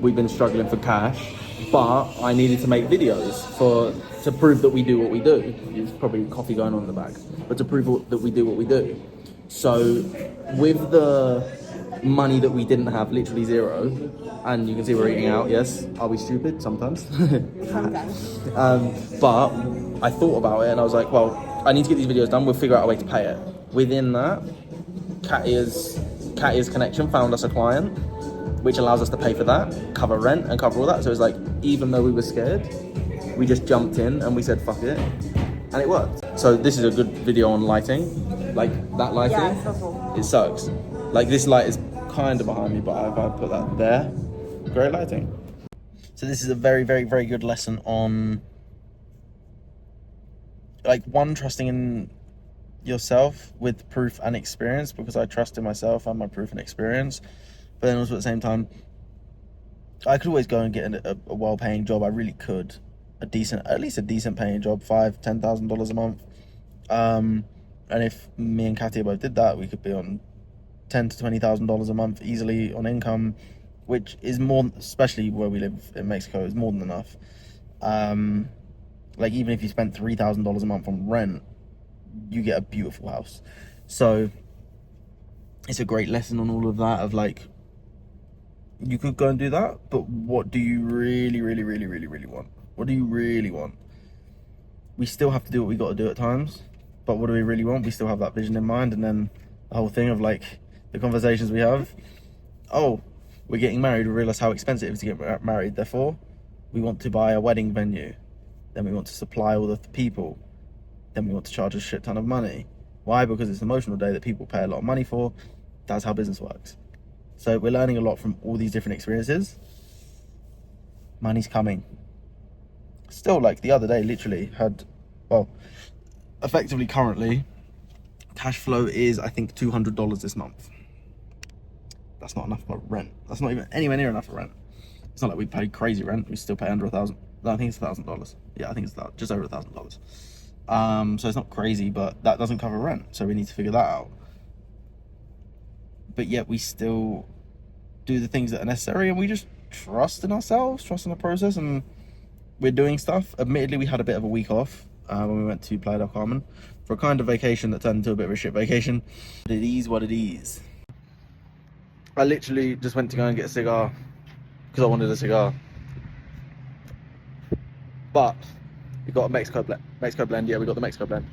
We've been struggling for cash, but I needed to make videos to prove that we do what we do. There's probably coffee going on in the back, but to prove that we do what we do. So with the money that we didn't have, literally zero, and you can see we're eating out. Yes, are we stupid? Sometimes. But I thought about it and I was like, well, I need to get these videos done. We'll figure out a way to pay it. Within that, Katia's connection found us a client, which allows us to pay for that, cover rent and cover all that. So it's like, even though we were scared, we just jumped in and we said, fuck it. And it worked. So this is a good video on lighting. Like that lighting, yeah, it's so cool. It sucks. Like this light is kind of behind me, but if I put that there, great lighting. So this is a very, very, very good lesson on like trusting in yourself with proof and experience, because I trust in myself and my proof and experience. But then also at the same time, I could always go and get a well-paying job. I really could. At least a decent paying job, $5,000-$10,000 a month. And if me and Katia both did that, we could be on $10,000 to $20,000 a month easily on income, which is more, especially where we live in Mexico, is more than enough. Like even if you spent $3,000 a month on rent, you get a beautiful house. So it's a great lesson on all of that, of like, you could go and do that, but what do you really, really, really, really, really want? What do you really want? We still have to do what we got to do at times, but what do we really want? We still have that vision in mind. And then the whole thing of like the conversations we have, oh, we're getting married, we realize how expensive it is to get married, therefore we want to buy a wedding venue, then we want to supply all the people, then we want to charge a shit ton of money. Why? Because it's an emotional day that people pay a lot of money for. That's how business works. So we're learning a lot from all these different experiences. Money's coming. Still, like the other day, literally had, well, effectively currently, cash flow is, I think, $200 this month. That's not enough for rent. That's not even anywhere near enough for rent. It's not like we pay crazy rent. We still pay under $1,000. No, I think it's $1,000. Yeah, I think it's just over $1,000. So it's not crazy, but that doesn't cover rent. So we need to figure that out. But yet we still do the things that are necessary, and we just trust in ourselves, trust in the process, and we're doing stuff. Admittedly, we had a bit of a week off when we went to Playa del Carmen for a kind of vacation that turned into a bit of a shit vacation. But it is what it is. I literally just went to go and get a cigar because I wanted a cigar. But we got a Mexico blend. Yeah, we got the Mexico blend.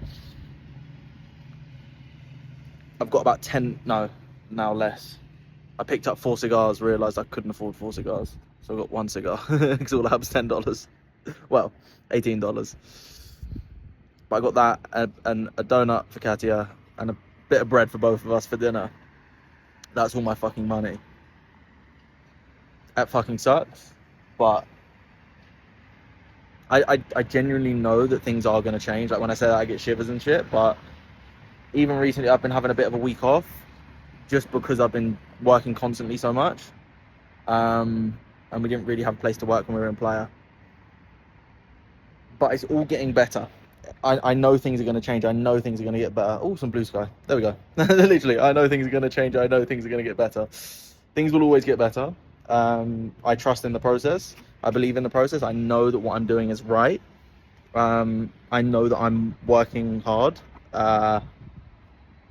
I've got about 10, no, now less. I picked up 4 cigars, realised I couldn't afford 4 cigars. So I got 1 cigar, because all I have is $10. Well, $18. But I got that, and a donut for Katia, and a bit of bread for both of us for dinner. That's all my fucking money. That fucking sucks, but I genuinely know that things are going to change. Like when I say that, I get shivers and shit, but even recently I've been having a bit of a week off, just because I've been working constantly so much. And we didn't really have a place to work when we were in Playa. But it's all getting better. I know things are going to change. I know things are going to get better. Oh, some blue sky. There we go. Literally, I know things are going to change. I know things are going to get better. Things will always get better. I trust in the process. I believe in the process. I know that what I'm doing is right. I know that I'm working hard.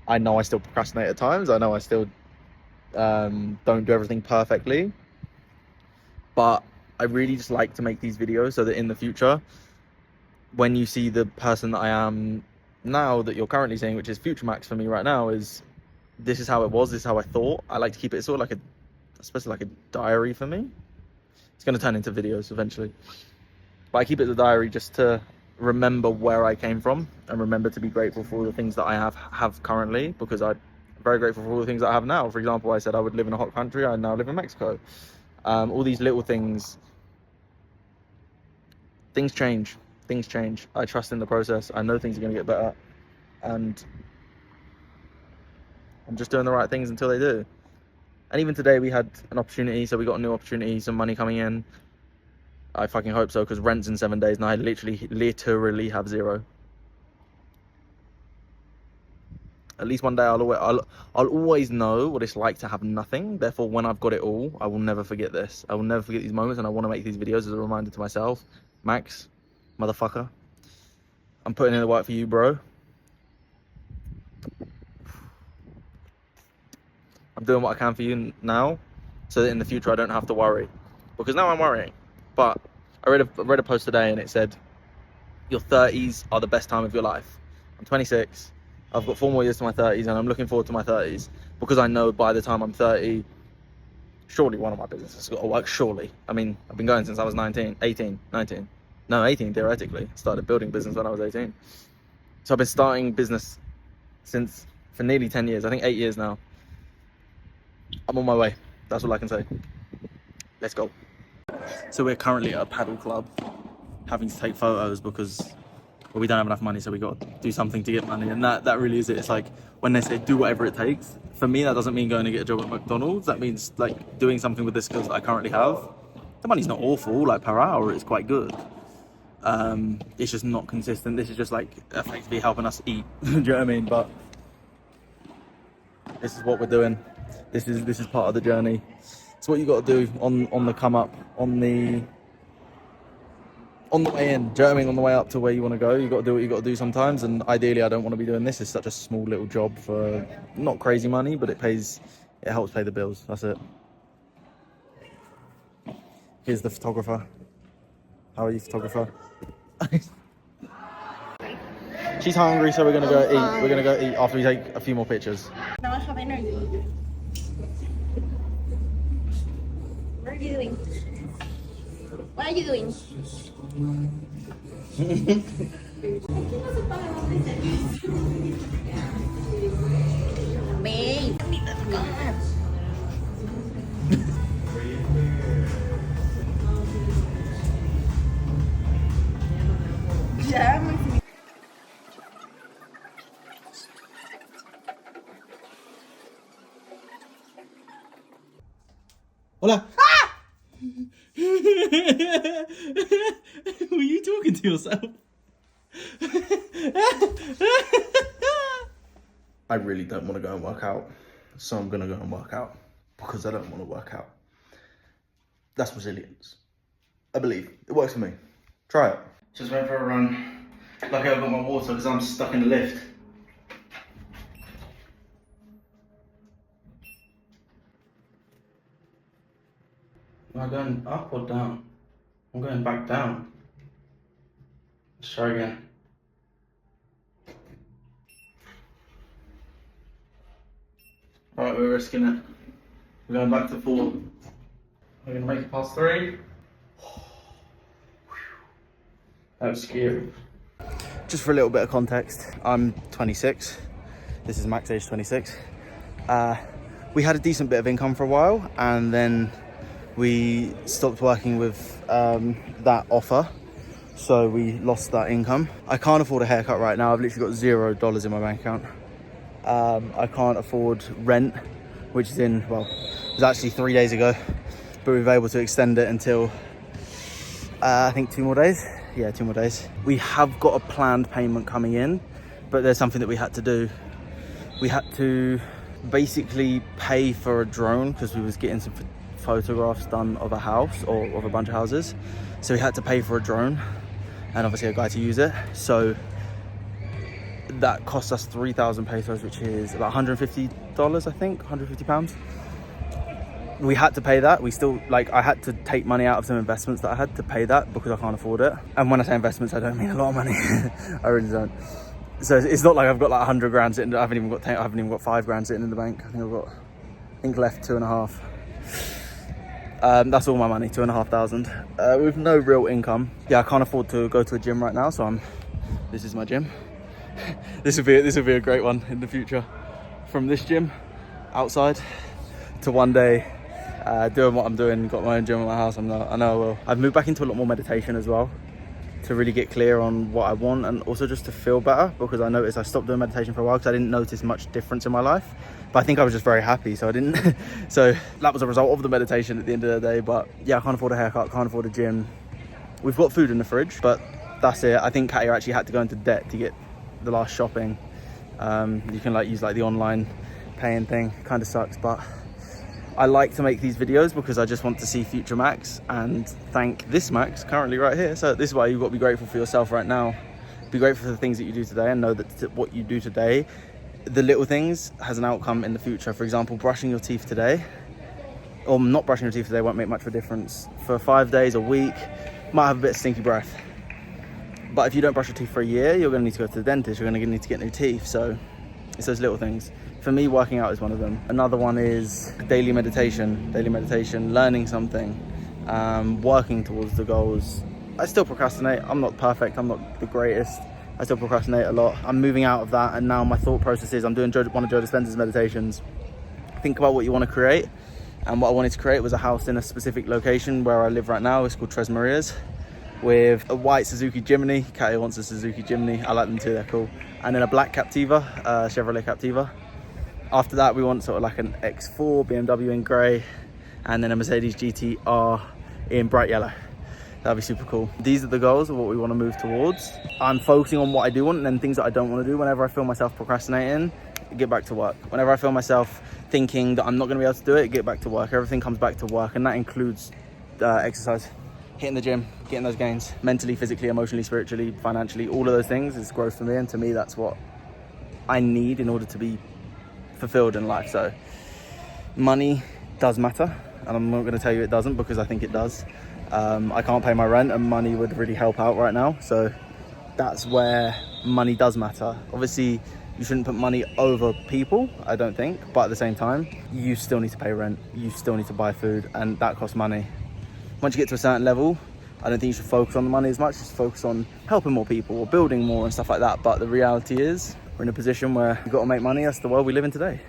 I know I still procrastinate at times. I know I still don't do everything perfectly. But I really just like to make these videos so that in the future, when you see the person that I am now, that you're currently seeing, which is Future Max for me right now, is this is how it was, this is how I thought. I like to keep it sort of like especially like a diary for me. It's going to turn into videos eventually. But I keep it as a diary just to remember where I came from and remember to be grateful for all the things that I have currently, because I'm very grateful for all the things that I have now. For example, I said I would live in a hot country. I now live in Mexico. All these little things. Things change. I trust in the process. I know things are going to get better, and I'm just doing the right things until they do. And even today we had an opportunity, so we got a new opportunity, some money coming in. I fucking hope so, because rent's in 7 days and I literally have zero. At least one day I'll always know what it's like to have nothing. Therefore, when I've got it all, I will never forget this. I will never forget these moments, and I want to make these videos as a reminder to myself. Max, motherfucker, I'm putting in the work for you, bro. I'm doing what I can for you now, so that in the future I don't have to worry. Because now I'm worrying. But I read a post today, and it said, your 30s are the best time of your life. I'm 26. I've got 4 more years to my 30s, and I'm looking forward to my 30s because I know by the time I'm 30, surely one of my businesses has got to work, surely. I mean, I've been going since I was 18 theoretically. Started building business when I was 18. So I've been starting business for nearly 10 years, I think 8 years now. I'm on my way, that's all I can say. Let's go. So we're currently at a paddle club, having to take photos because we don't have enough money, so we got to do something to get money. And that really is it. It's like when they say do whatever it takes, for me that doesn't mean going to get a job at McDonald's. That means like doing something with the skills that I currently have. The money's not awful, like per hour it's quite good. It's just not consistent. This is just like effectively helping us eat. Do you know what I mean? But this is what we're doing. This is part of the journey. It's what you got to do on the come up, on the way in. Do you know what I mean? On the way up to where you want to go, you got to do what you got to do sometimes. And ideally, I don't want to be doing this. It's such a small little job for not crazy money, but it helps pay the bills. That's it. Here's the photographer. How are you, photographer? She's hungry, so we're gonna go eat. We're gonna go eat after we take a few more pictures. Now I have energy. What are you doing? What are you doing? Babe, ya, Maxi. Hola. Were you talking to yourself? I really don't want to go and work out, so I'm gonna go and work out because I don't want to work out. That's resilience. I believe it works for me. Try it. Just went for a run. Lucky I got my water because I'm stuck in the lift. Am I going up or down? I'm going back down. Let's try again. Alright, we're risking it. We're going back to 4. We're going to make it past 3. That was scary. Just for a little bit of context, I'm 26. This is Max, age 26. We had a decent bit of income for a while, and then we stopped working with that offer, so we lost that income. I can't afford a haircut right now. I've literally got $0 in my bank account. I can't afford rent, which is it was actually 3 days ago, but we were able to extend it until I think 2 more days. Yeah, 2 more days. We have got a planned payment coming in, but there's something that we had to do. We had to basically pay for a drone because we was getting some photographs done of a house or of a bunch of houses. So we had to pay for a drone and obviously a guy to use it. So that cost us 3,000 pesos, which is about $150, I think, £150. We had to pay that. We still, I had to take money out of some investments that I had to pay that because I can't afford it. And when I say investments, I don't mean a lot of money. I really don't. So it's not like I've got 100 grand sitting. I haven't even got 5 grand sitting in the bank. I think I've got left 2.5. That's all my money, 2,500. With no real income. Yeah, I can't afford to go to a gym right now, so this is my gym. This would be a great one in the future. From this gym outside to one day doing what I'm doing, got my own gym at my house. I know I will. I've moved back into a lot more meditation as well, to really get clear on what I want, and also just to feel better, because I noticed I stopped doing meditation for a while because I didn't notice much difference in my life, but I think I was just very happy, so I didn't. So that was a result of the meditation at the end of the day. But yeah, I can't afford a haircut, can't afford a gym. We've got food in the fridge, but that's it. I think Katia actually had to go into debt to get the last shopping You can like use like the online paying thing. Kind of sucks, but I like to make these videos because I just want to see future Max and thank this Max currently right here. So this is why you've got to be grateful for yourself right now. Be grateful for the things that you do today and know that what you do today, the little things, has an outcome in the future. For example, brushing your teeth today, or not brushing your teeth today, won't make much of a difference. For 5 days, a week, might have a bit of stinky breath. But if you don't brush your teeth for a year, you're going to need to go to the dentist, you're going to need to get new teeth. So it's those little things. For me, working out is one of them. Another one is daily meditation, learning something, working towards the goals. I still procrastinate. I'm not perfect, I'm not the greatest. I still procrastinate a lot. I'm moving out of that, and now my thought process is I'm doing one of Joe Dispenza's meditations. Think about what you want to create, and what I wanted to create was a house in a specific location where I live right now. It's called Tres Marias, with a white Suzuki Jimny. Katia wants a Suzuki Jimny. I like them too, they're cool. And then a black Captiva, Chevrolet Captiva. After that, we want sort of like an X4 BMW in grey, and then a Mercedes GT-R in bright yellow. That'd be super cool. These are the goals of what we want to move towards. I'm focusing on what I do want, and then things that I don't want to do. Whenever I feel myself procrastinating, get back to work. Whenever I feel myself thinking that I'm not going to be able to do it, get back to work. Everything comes back to work, and that includes exercise, hitting the gym, getting those gains, mentally, physically, emotionally, spiritually, financially. All of those things is growth for me, and to me, that's what I need in order to be fulfilled in life. So money does matter, and I'm not going to tell you it doesn't, because I think it does. I can't pay my rent, and money would really help out right now. So that's where money does matter. Obviously, you shouldn't put money over people, I don't think, but at the same time, you still need to pay rent, you still need to buy food, and that costs money. Once you get to a certain level, I don't think you should focus on the money as much, just focus on helping more people or building more and stuff like that. But the reality is, we're in a position where you've got to make money. That's the world we live in today.